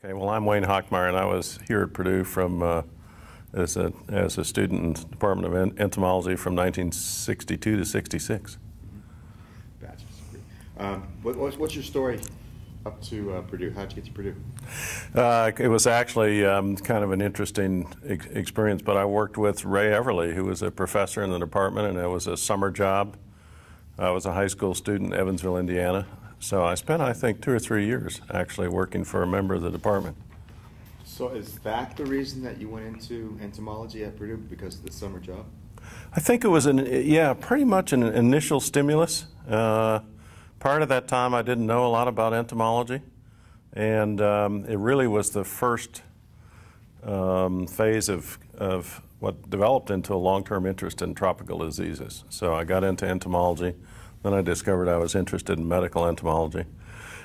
Okay, well, I'm Wayne Hockmeyer, and I was here at Purdue from as a student in the Department of Entomology from 1962 to 66. Bachelor's degree. What's your story up to Purdue? How'd you get to Purdue? It was actually kind of an interesting experience, but I worked with Ray Everly, who was a professor in the department, and it was a summer job. I was a high school student in Evansville, Indiana. So I spent, I think, 2 or 3 years actually working for a member of the department. So is that the reason that you went into entomology at Purdue, because of the summer job? I think it was, pretty much an initial stimulus. Part of that time I didn't know a lot about entomology, and it really was the first phase of what developed into a long-term interest in tropical diseases. So I got into entomology. Then I discovered I was interested in medical entomology.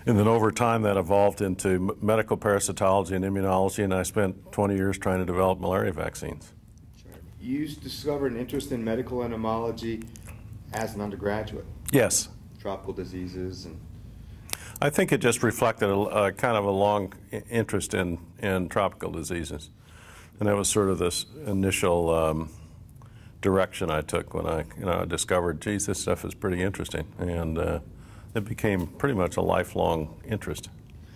And then over time that evolved into medical parasitology and immunology, and I spent 20 years trying to develop malaria vaccines. You discovered an interest in medical entomology as an undergraduate? Yes. Tropical diseases and... I think it just reflected a kind of a long interest in tropical diseases. And that was sort of this initial direction I took when I discovered, geez, this stuff is pretty interesting, and it became pretty much a lifelong interest.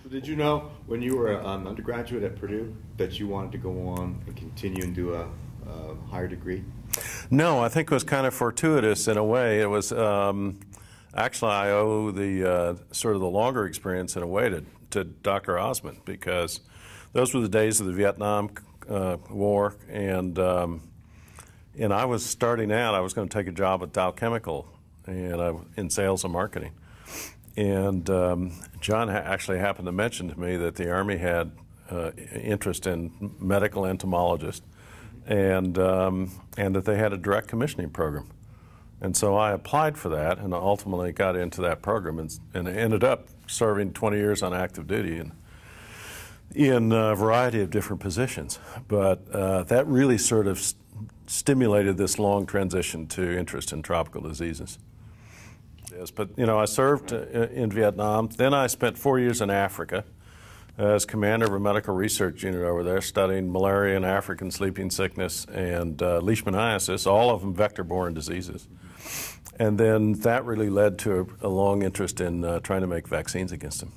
So did you know when you were an undergraduate at Purdue that you wanted to go on and continue and do a higher degree? No, I think it was kind of fortuitous in a way. It was actually I owe the sort of the longer experience in a way to Dr. Osmond, because those were the days of the Vietnam War, and I was starting out. I was going to take a job at Dow Chemical and in sales and marketing. And John actually happened to mention to me that the Army had interest in medical entomologists, and that they had a direct commissioning program. And so I applied for that and ultimately got into that program and ended up serving 20 years on active duty in a variety of different positions. But that really sort of stimulated this long transition to interest in tropical diseases. Yes, but I served in Vietnam. Then I spent 4 years in Africa as commander of a medical research unit over there, studying malaria and African sleeping sickness and leishmaniasis, all of them vector-borne diseases. And then that really led to a long interest in trying to make vaccines against them.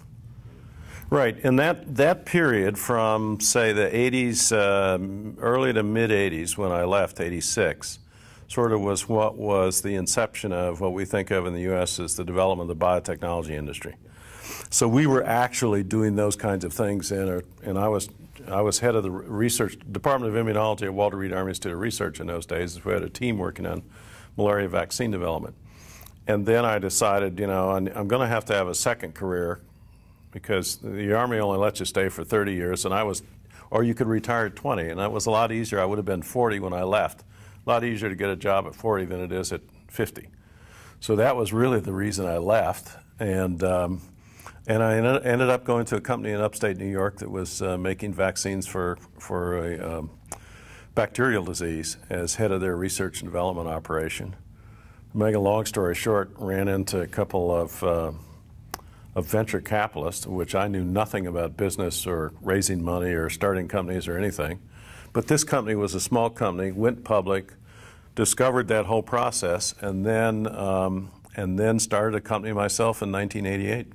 Right, in that period from, say, the 80s, early to mid-80s when I left, 86, sort of was what was the inception of what we think of in the U.S. as the development of the biotechnology industry. So we were actually doing those kinds of things, and I was head of the research Department of Immunology at Walter Reed Army Institute of Research in those days. We had a team working on malaria vaccine development. And then I decided, I'm going to have a second career, because the Army only lets you stay for 30 years, and or you could retire at 20, and that was a lot easier. I would have been 40 when I left. A lot easier to get a job at 40 than it is at 50. So that was really the reason I left, and I ended up going to a company in upstate New York that was making vaccines for a bacterial disease as head of their research and development operation. To make a long story short, ran into a couple of venture capitalists, which I knew nothing about business or raising money or starting companies or anything. But this company was a small company, went public, discovered that whole process, and then started a company myself in 1988.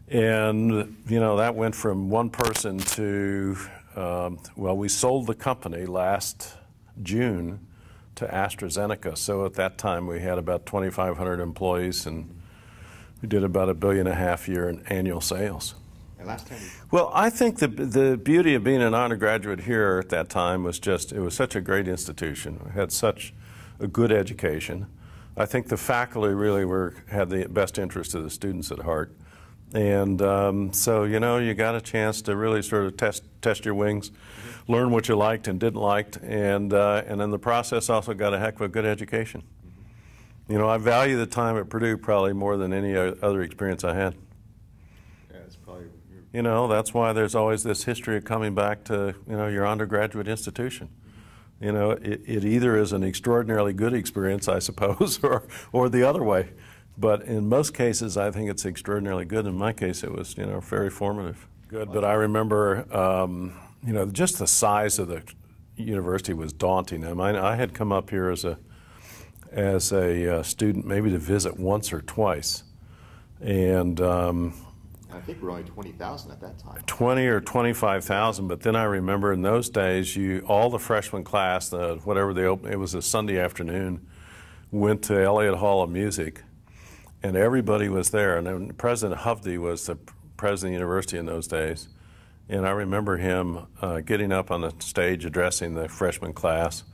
And that went from one person to we sold the company last June to AstraZeneca. So at that time we had about 2,500 employees, and we did about $1.5 billion a year in annual sales. And last time well, I think the beauty of being an undergraduate here at that time was just, it was such a great institution. We had such a good education. I think the faculty really had the best interest of the students at heart. And so, you got a chance to really sort of test your wings, learn what you liked and didn't like, and in the process also got a heck of a good education. I value the time at Purdue probably more than any other experience I had. Yeah, it's probably... That's why there's always this history of coming back to, your undergraduate institution. It either is an extraordinarily good experience, I suppose, or the other way. But in most cases, I think it's extraordinarily good. In my case, it was, very formative. Good, but I remember, you know, just the size of the university was daunting. I mean, I had come up here as a student, maybe to visit once or twice, and I think we're only 20,000 at that time. 20 or 25,000. But then I remember in those days, all the freshman class, whatever they opened, it was a Sunday afternoon, went to Elliott Hall of Music, and everybody was there. And then President Hovde was the president of the university in those days. And I remember him getting up on the stage addressing the freshman class.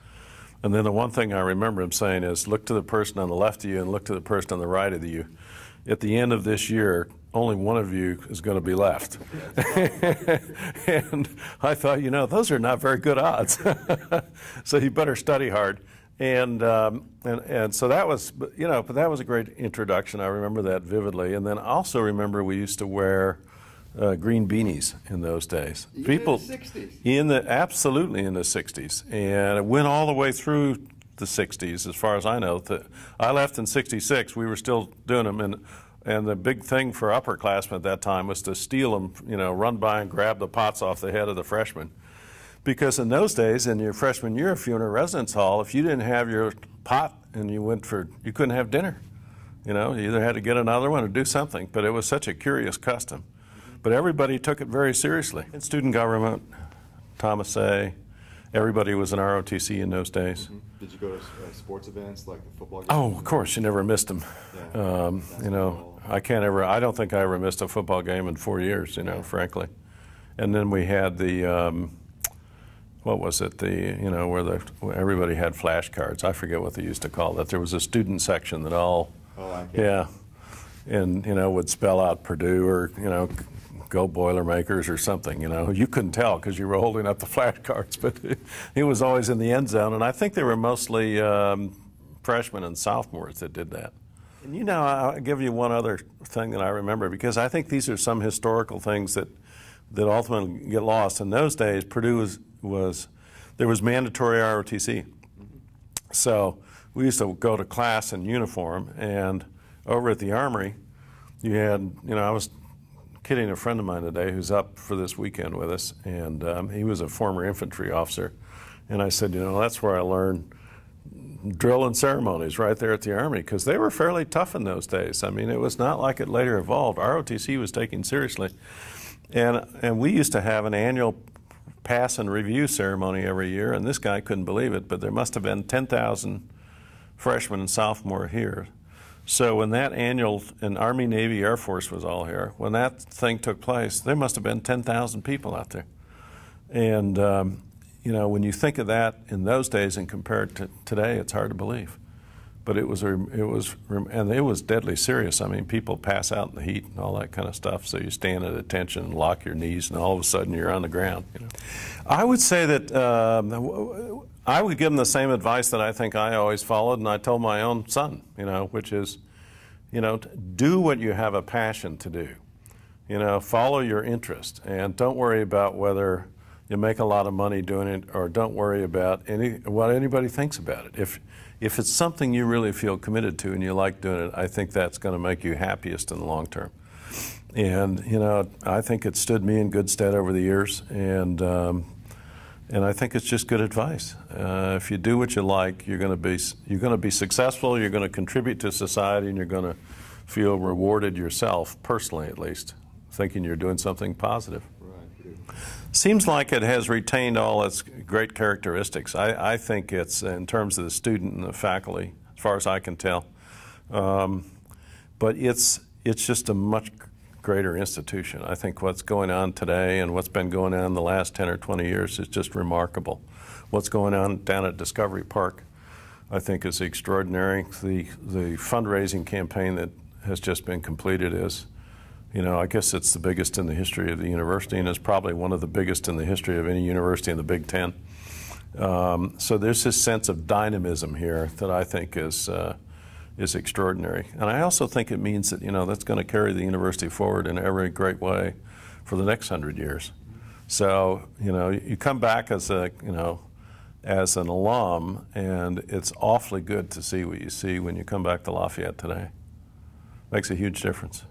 And then the one thing I remember him saying is, look to the person on the left of you and look to the person on the right of you. At the end of this year, only one of you is going to be left. And I thought, you know, those are not very good odds. So you better study hard. And so that was, you know, but that was a great introduction. I remember that vividly. And then I also remember we used to wear green beanies in those days. Even in the 60s? Absolutely in the 60s. And it went all the way through the 60s, as far as I know. I left in 66. We were still doing them. And the big thing for upperclassmen at that time was to steal them, you know, run by and grab the pots off the head of the freshmen. Because in those days, in your freshman year, if you were in a residence hall, if you didn't have your pot and you couldn't have dinner. You know, you either had to get another one or do something. But it was such a curious custom. But everybody took it very seriously. In student government, Thomas A., everybody was an ROTC in those days. Mm-hmm. Did you go to sports events like the football games? Oh, of course, you never missed them. Yeah. You know, I don't think I ever missed a football game in 4 years, you know, frankly. And then we had the, what was it, you know, where everybody had flashcards. I forget what they used to call that. There was a student section that yeah, and, you know, would spell out Purdue or, you know, go Boilermakers or something, you know. You couldn't tell because you were holding up the flashcards, but it was always in the end zone. And I think they were mostly freshmen and sophomores that did that. And, you know, I'll give you one other thing that I remember, because I think these are some historical things that ultimately get lost. In those days, Purdue there was mandatory ROTC. So we used to go to class in uniform, and over at the Armory, you had, you know, I was kidding a friend of mine today who's up for this weekend with us, and he was a former infantry officer. And I said, you know, that's where I learned drill and ceremonies, right there at the Army, because they were fairly tough in those days. I mean, it was not like it later evolved. ROTC was taken seriously. And we used to have an annual pass and review ceremony every year, and this guy couldn't believe it, but there must have been 10,000 freshmen and sophomore here. So when that annual, and Army, Navy, Air Force was all here, when that thing took place, there must have been 10,000 people out there. And, you know, when you think of that in those days and compare it to today, it's hard to believe. But it was deadly serious. I mean, people pass out in the heat and all that kind of stuff, so you stand at attention and lock your knees, and all of a sudden you're on the ground. You know? I would say that I would give them the same advice that I think I always followed, and I told my own son, you know, which is, you know, do what you have a passion to do. You know, follow your interest, and don't worry about whether you make a lot of money doing it, or don't worry about what anybody thinks about it. If it's something you really feel committed to and you like doing it, I think that's going to make you happiest in the long term. And, you know, I think it stood me in good stead over the years, and I think it's just good advice. If you do what you like, you're going to be successful. You're going to contribute to society, and you're going to feel rewarded yourself, personally at least, thinking you're doing something positive. Right. Seems like it has retained all its great characteristics. I think it's, in terms of the student and the faculty, as far as I can tell. But it's just a much greater institution. I think what's going on today and what's been going on in the last 10 or 20 years is just remarkable. What's going on down at Discovery Park, I think, is extraordinary. The fundraising campaign that has just been completed is, you know, I guess it's the biggest in the history of the university, and it's probably one of the biggest in the history of any university in the Big Ten. So there's this sense of dynamism here that I think is extraordinary. And I also think it means that, you know, that's going to carry the university forward in every great way for the next 100 years. So, you know, you come back as as an alum, and it's awfully good to see what you see when you come back to Lafayette today. Makes a huge difference.